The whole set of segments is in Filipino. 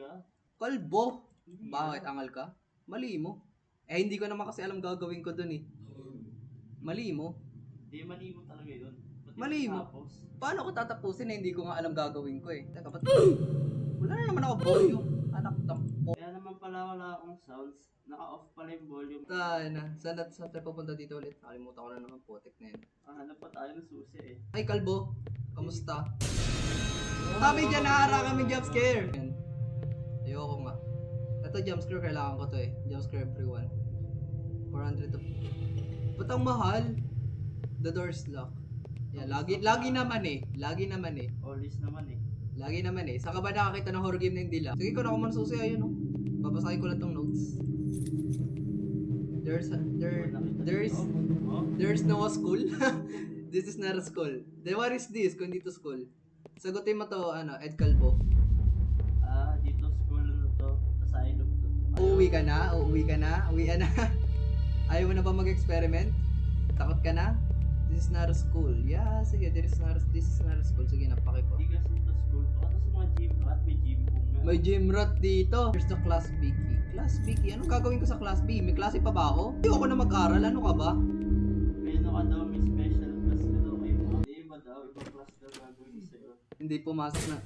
ah. Kalbo. Hindi Bakit ah. angal ka? Mali mo. Eh hindi ko naman kasi alam gagawin ko dun eh. Mali mo. Hindi, mali mo talaga yun. Ba't Mali mo. tinapos? Paano ko tatapusin na hindi ko nga alam gagawin ko eh? Teka, ba't? Wala na naman ako volume. Anak ng po. Kaya naman pala wala akong sounds. Naka-off pala yung volume. Tayo na. Saan tayo pupunta dito ulit? Nakalimutan ko na naman putik na yun. Hanap pa tayo ng susi eh. Ay, Kalbo. Kamusta? Kami dyan, naharang kami jumpscare. Yan. Ayoko nga. Ito jumpscare, kailangan ko to eh. Jumpscare everyone. 400 to... Ba't ang mahal? The door's locked. Yeah, lagi naman eh. Lagi naman eh. Always naman eh. Lagi naman eh. Saan ka ba nakakita ng horror game na hindi lang? Sige ko na ako man susi, ayun oh. Babasahin ko lang tong notes. There's no school. This is not a school. Then what is this kung dito school? Sagutin mo to, Ed Calvo. Dito school na to. Asylum to. Uuwi ka na? Uwi na? Ayaw mo na ba mag-experiment? Takot ka na? This is not a school. Yeah, sige, this is not a school. Sige, napaki ko. Hindi kasi ito school. Baka sa mga gym rat, may gym room nga. May gym rat dito. Here's the class B key. Class B key? Anong gagawin ko sa class B? May klase pa ba ako? Hindi ako na mag-aral. Ano ka ba? May ano ka daw, may special class ka daw kayo. Hindi iba daw, ibang class daw gagawin sa'yo. Hindi pumasok na.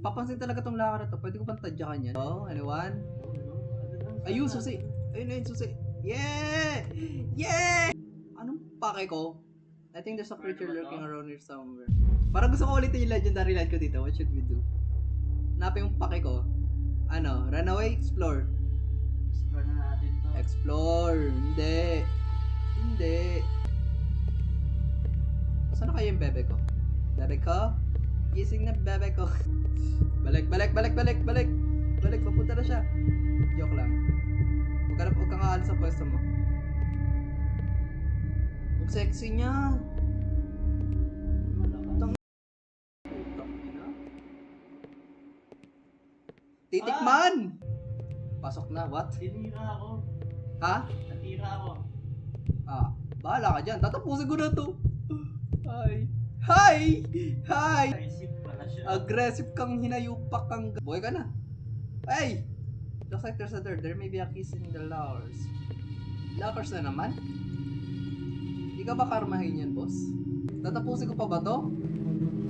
Papansin talaga tong lakad na to. Pwede ko bang tadyakan yan? Oh, anyone? Ayun, susi. Ayun, susi. Yeah! Yeah! Anong pake ko? I think there's a creature lurking around here somewhere. Parang gusto ko ulitin yung legendary land ko dito. What should we do? Hanapin yung pake ko. Run away? Explore. Explore na natin to. Explore. Hindi. Saan na kayo yung bebe ko? Bebe ko? Gising na bebe ko. Balik, papunta na siya. Joke lang. Huwag kang aalis sa pwesto mo. Ang sexy niya. Titikman! Pasok na, what? Tinira ako. Ha? Natira ako. Bahala ka dyan. Tatapusin ko na to. Hi! Aggressive pala siya. Aggressive kang hinayupak kang... Buhay ka na. Hey! Looks like there's a door. There may be a kiss in the lockers. Lockers na naman? Hindi ka ba karmahin yan, boss? Tatapusin ko pa ba to?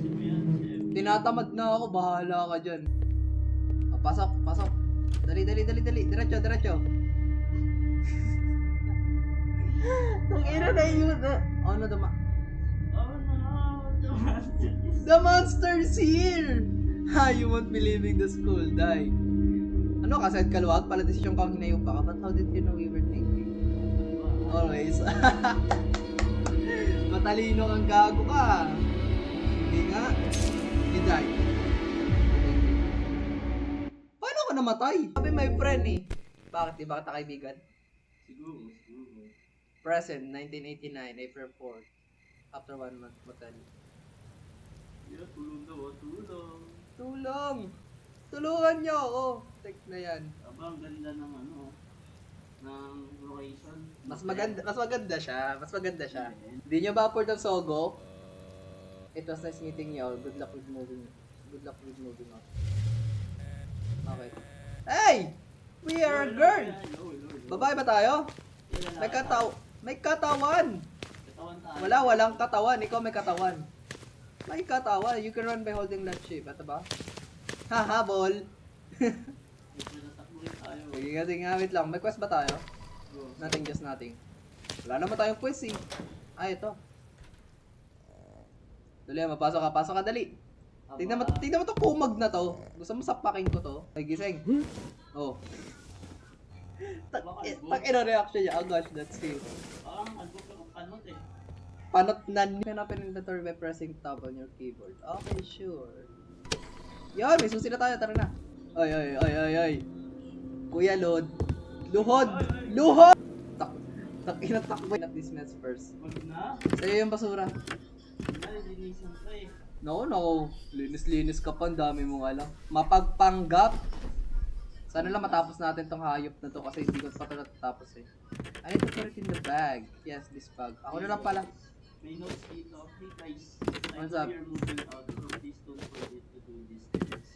Sino yan, chef? Tinatamad na ako. Bahala ka dyan. Pasok. Dali. Diretso. Tangina na yun. Ano dama? Oh no! The monster's here! You won't be leaving the school. Die. Ano ka, Ed Calvo? Pala desisyon kang hinayupa ka. But how did you know we were thinking? Always. Matalino kang gago ka. Hindi nga. You died. Paano ka namatay? Sabi my friend eh. Bakit? Di ba kita kaibigan? Siguro. Present, 1989, April 4. After 1 month, matali. Yeah, tulong daw, Tulong! Tulungan niyo ako! Tek na yan. Aba, ang ganda ng ng location. Mas maganda siya. Hindi niyo ba afford ng Sogo? It was nice meeting you all. Good luck with moving on. Okay. Hey! We are a girl! Babae ba tayo? May katawan! Katawan tayo. Walang katawan. Ikaw may katawan. May katawan. You can run by holding that shape. Ito ba? Haha, ball! Natakbo rin tayo. Sige nga, wait lang. May quest ba tayo? Nothing, just nothing. Wala naman tayong quest eh. Ito. Dali, pasok ka, dali. Tingnan mo to kumag na to. Gusto mo sapakin ko to? Ay, gising. Oh. Tak-ina reaction niya. Oh gosh, that's cute. Parang panot eh. Panot na open inventory by pressing tab on your keyboard. Okay, sure. Yan, may susi na tayo. Tara na. Ay. Kuya, Luhod! Tak-ina takbo. Not this mess first. Wag na. Sa'yo yung basura. Linisan ko eh. No. Linis ka pa. Ang dami mo nga lang. Mapagpanggap. Sana lang matapos natin tong hayop na to kasi hindi ko pa ito natatapos eh. I need to put it in the bag. Yes, this bag. Ako na lang pala. May notes dito. Hey guys, What's I up? know you're moving out, so please don't forget to do these things.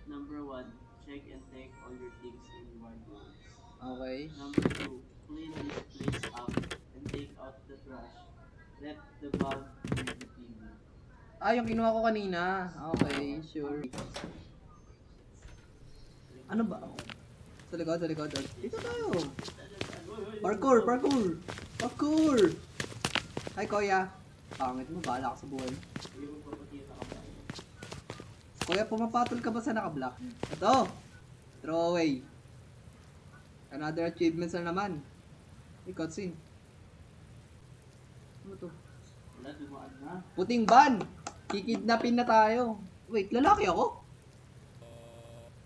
Number 1, check and take all your things in wardrobes. Okay. Number 2, clean this place up and take out the trash. Let the bag be the TV. Ah, yung kinuha ko kanina. Okay, sure. Ano ba? Sa likod, sa likod. Dito tayo. Parkour, parkour. Parkour. Hi, Kuya. Pangit mo, bahala ka sa buhay mo. Hindi mo papakita ka ba? Kuya, pumapatol ka ba sa naka-block? Ito. Throw away. Another achievements na naman. Hey, cutscene. Ano to? Wala, dumaan na. Puting ban! Kikidnapin na tayo. Wait, lalaki ako?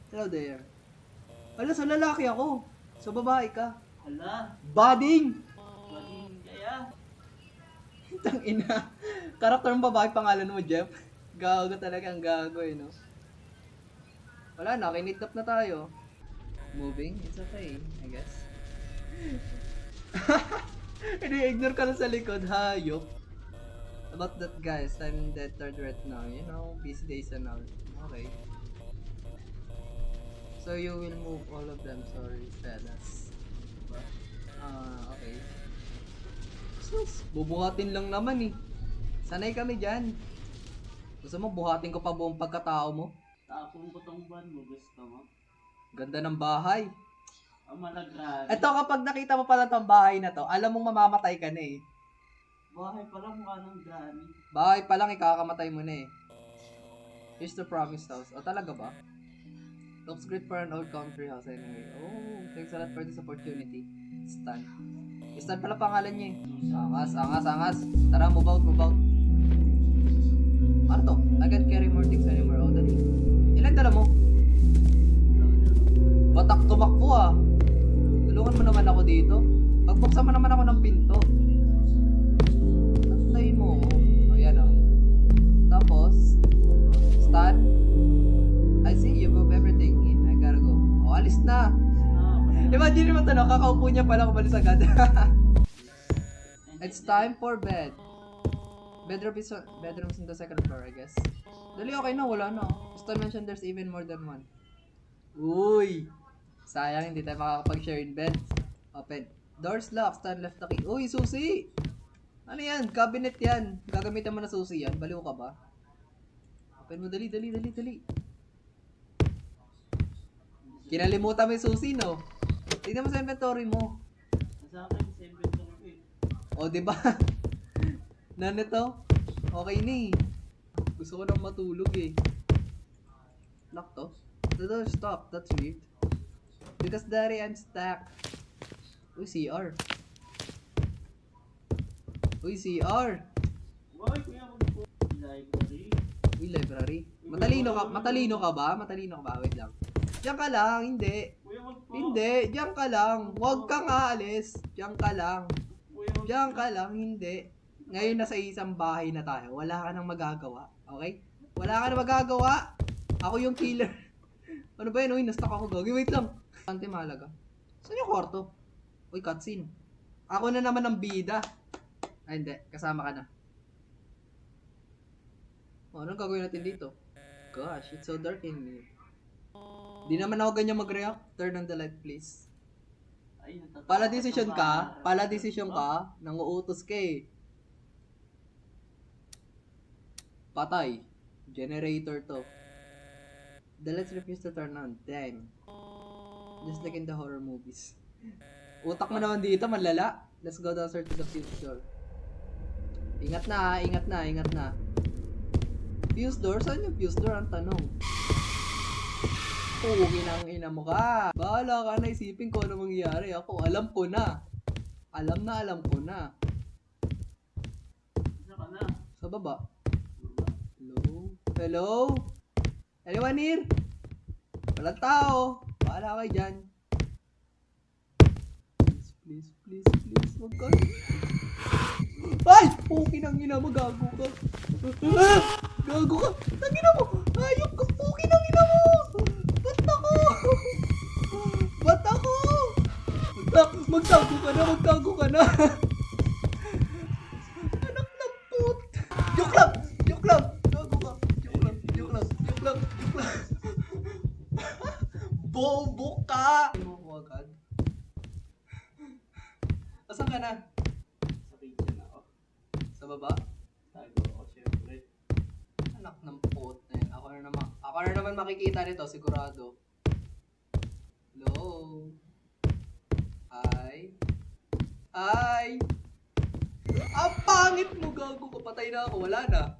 Hello there. Hala, sa lalaki ako. Sa babae ka. Hala, Bading! maging kaya. Tang ina. Karakter ng babae, pangalan mo, Jeff. Gago talaga, ang gago eh, no? Wala na, kinidnap na tayo. Moving? It's okay, I guess. Ini-ignore ka na sa likod, hayop. About that guys, I'm dead third right now, you know, busy days and all. Okay. So you will move all of them, sorry, fellas. Okay. Sus, bubuhatin lang naman eh. Sanay kami dyan. Gusto mo, buhatin ko pa buong pagkatao mo? Tapong ko tong ban mo, gusto mo? Ganda ng bahay. Ang malagran. Eto, kapag nakita mo pala tong bahay na to, alam mong mamamatay ka na eh. Bahay pala mukha ng granny. Bahay pa lang, ikakamatay mo na eh. Here's the promised house. O, talaga ba? Looks great for an old country house anyway. Oh, thanks a lot for this opportunity. Stan. Stan pala pangalan niya eh. Angas, angas, angas. Tara, move out, move out. Ano to? I can't carry more things anymore. Oh, dali. Ilan dala mo? Batak tumakbo ah. Tulungan mo naman ako dito. Pagbuksan mo naman ako ng pinto. Tastayin mo. O, yan o. Tapos, Stan. I see you move everything in. I gotta go. O, alis na. Imagine mo ito, no? Kakaupo niya pala kumalis agad. It's time for bed. Bedrooms in the second floor, I guess. Dali, okay na. Wala na. Stan mentioned there's even more than one. Uy! Sayang, hindi tayo makakapag-share in bed. Open. Doors locked. Stan left the key. Uy, susi! Ano yan? Cabinet yan. Gagamitan mo na susi yan. Baliw ka ba? Open mo. Dali, dali, dali, dali. Kinalimutan mo yung susi, no? Tignan mo sa inventory mo. Sa akin, sa inventory ko eh. O, diba? Nanito? Okay na eh. Gusto ko nang matulog eh. Lock to? The door stopped. That's weird. Because daddy, I'm stuck. Uy, CR. Uy, CR. Why, kuya, mag-po. Library. Uy, library. Matalino ka ba? Matalino ka ba? Wait lang. Diyan ka lang, hindi. Kuya, mag-po. Hindi, diyan ka lang. Huwag kang aalis. Diyan ka lang. Kuya, mag-po. Diyan ka lang, hindi. Ngayon nasa isang bahay na tayo. Wala ka nang magagawa. Okay? Wala ka nang magagawa. Ako yung killer. Ano ba yun? Uy, na-stuck ako. Gagi, wait lang. Ante mahalaga. Saan yung kwarto? Uy, cutscene. Ako na naman ang bida. Ay, hindi. Kasama ka na. Oh, anong gagawin natin dito? Gosh, it's so dark in here. Di naman ako ganyan mag-react. Turn on the light, please. Ay, natatakot Pala desisyon ako ka. ba? Pala desisyon ka. Nanguutos ka eh. Patay. Generator to. The lights refuse to turn on. Dang. Just like in the horror movies. Utak mo naman dito, malala. Let's go downstairs to the fuse door. Ingat na, ingat na, ingat na. Fuse door? Saan yung fuse door? Ang tanong. Pugi ng ina mo ka. Bahala ka na, isipin ko ano mangyayari. Ako, alam ko na. Alam ko na. Isa ka na. Sa baba. Hello? Hello? Anyone here? Walang tao. Bahala kayo dyan. Please, please, please, please. Huwag ka. Ay! Puki ng ina mo, gago ka. Ah! Gago ka. Tangina mo. Ayok ka. Puki ng ina mo. Ba't ako? Ba't ako? Magtago ka na, magtago ka na. Anak ng put. Joke lang. Joke lang. Gago ka. Joke lang. Joke lang. Joke lang. Joke lang. Bobo ka! Ano ko agad? Asan ka na? Sa kitchen ako. Sa baba? Tago ako, syempre. Anak ng pot na yan. Ako na naman makikita nito, sigurado. Hello? Hi? Hi? Ang pangit mo, gago. Kapatay na ako. Wala na.